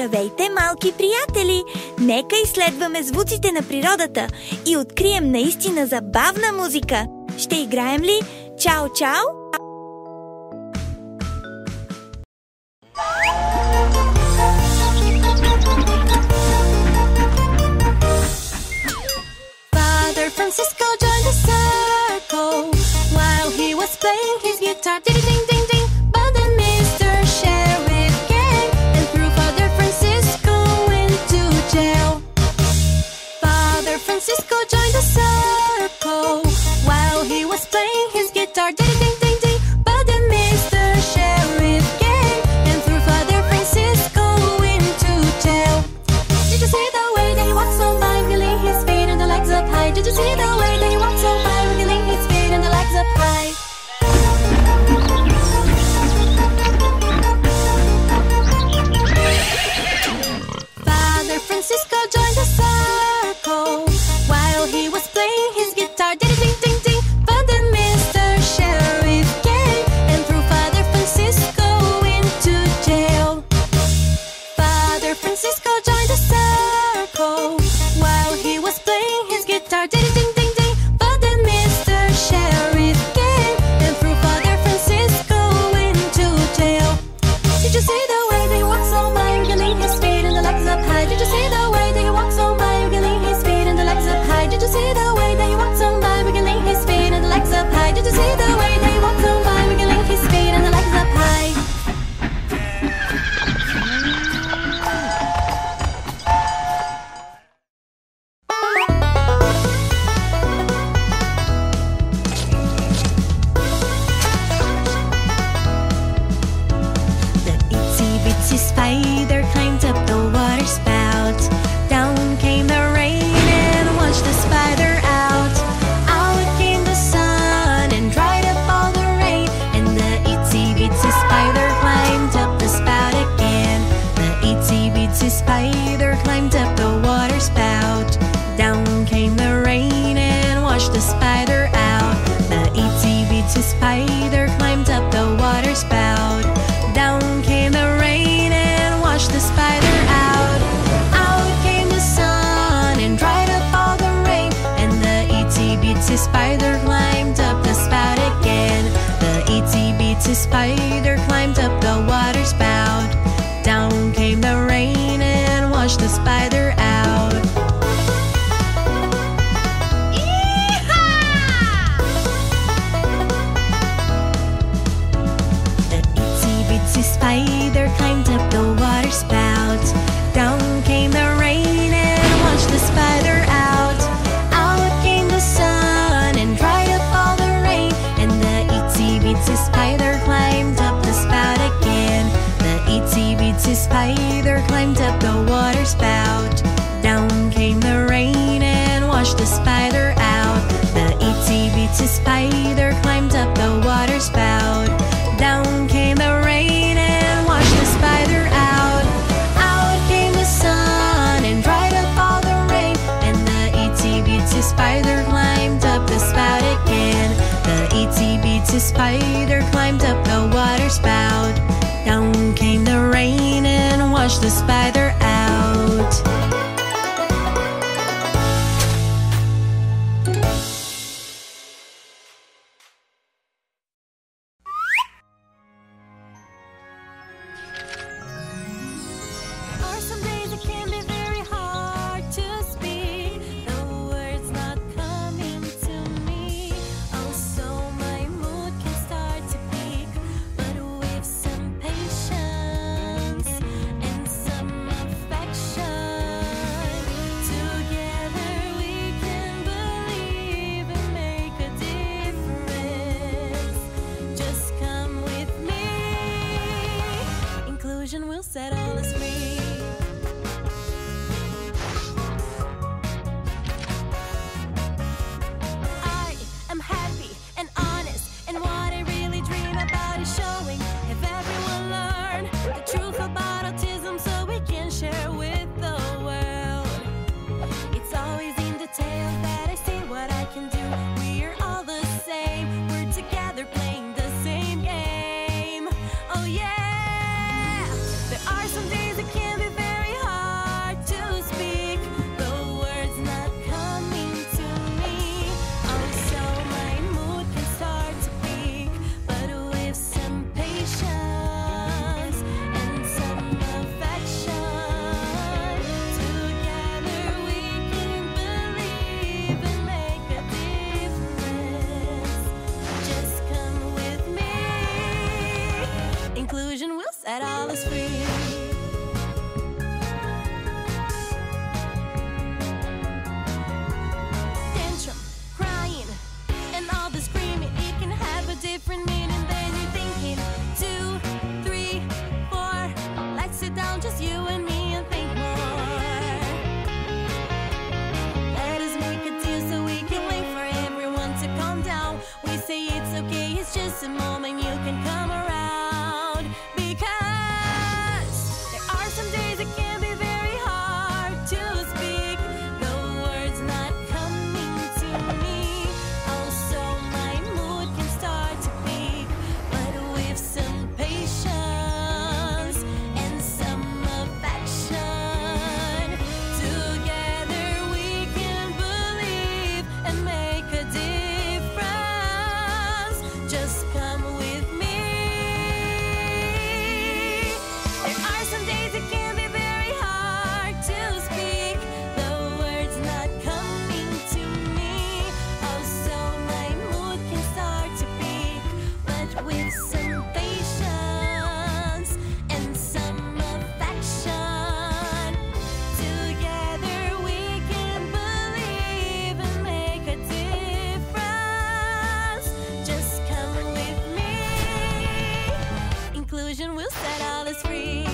Здравейте, малки приятели! Нека изследваме звуците на природата и открием наистина забавна музика. Ще играем ли? Чао, чао! Father Francisco joined the circle while he was playing his guitar. Ding, ding, ding, ding. But then Mr. Sheriff came and threw Father Francisco into jail. Father Francisco joined the circle while he was playing his guitar. Ding, ding, ding, ding. But then Mr. Sheriff came and threw Father Francisco into jail. Did you see the way that he walked so by, wiggling his feet and the legs up high? Did you see the way that he walked so by, wiggling his feet and the legs up high? Father Francisco joined the circle while he was playing his guitar. Ding, ding, ding, ding. But then Mr. Sheriff came and threw Father Francisco into jail. Father Francisco joined the circle while he was playing his guitar. Ding, ding, ding, ding. But then Mr. Sheriff came and threw Father Francisco into jail. Did you see the way they walk so by, wiggling his feet and the legs up high? Did you see the way they walk so by, wiggling his feet and the legs up high? Did you see the way they walk so by, wiggling his feet and the legs up high? Did you see the way they walk so by, wiggling his feet and the legs up high? The itsy bitsy spider climbed up the water spout. Down came the rain and washed the spider out. Out came the sun and dried up all the rain. And the itsy bitsy spider climbed up the spout again. The itsy bitsy spider climbed up the water spout. Down came the rain and washed the spider out. The itsy bitsy spider climbed up the water spout. Down came the rain and washed the spider out. Out came the sun and dried up all the rain. And the itsy bitsy spider climbed up the spout again. The itsy bitsy spider climbed up the water spout. Down came the rain and washed the spider out. The itsy bitsy spider climbed up the water spout. Down came the rain and washed the spider out. Out came the sun and dried up all the rain. And the itsy bitsy spider climbed up the spout again. The itsy bitsy spider climbed up the water spout. Down came the rain and washed the spider out. The itsy bitsy spider climbed up the water spout. Down came the rain and washed the spider out. Out came the sun and dried up all the rain. And the itsy bitsy spider climbed up the spout again. The itsy bitsy spider climbed up the water spout. Down came the rain and washed the spider out. Are some days it can be very hard to speak, the words not coming to me. Oh, so my mood can start to peak, but with some patience and some affection, together we can believe and make a difference. Just come with me. Inclusion will set all us free. I am happy and honest, and what I really dream about is showing. Have everyone learn the truth about autism so we can share with the world. It's always in detail that I see what I can do. We're all the same, we're together playing the same game. Oh yeah, there are some days that can't us free. Tantrum, crying, and all the screaming, it can have a different meaning than you're thinking. 2, 3, 4, let's sit down, just you and me, and think more. Let us make a deal so we can wait for everyone to calm down. We say it's okay, it's just a moment, you can come around. Because there are some days it can be very hard to speak, the words not coming to me. Also my mood can start to peak, but with some patience and some affection, together we can believe and make a difference. Just come with me. There are some days it can be very hard to speak, the words not coming to me. Also my mood can start to peak, but with some patience and some affection, together we can believe and make a difference. Just come with me. Inclusion will set all us free.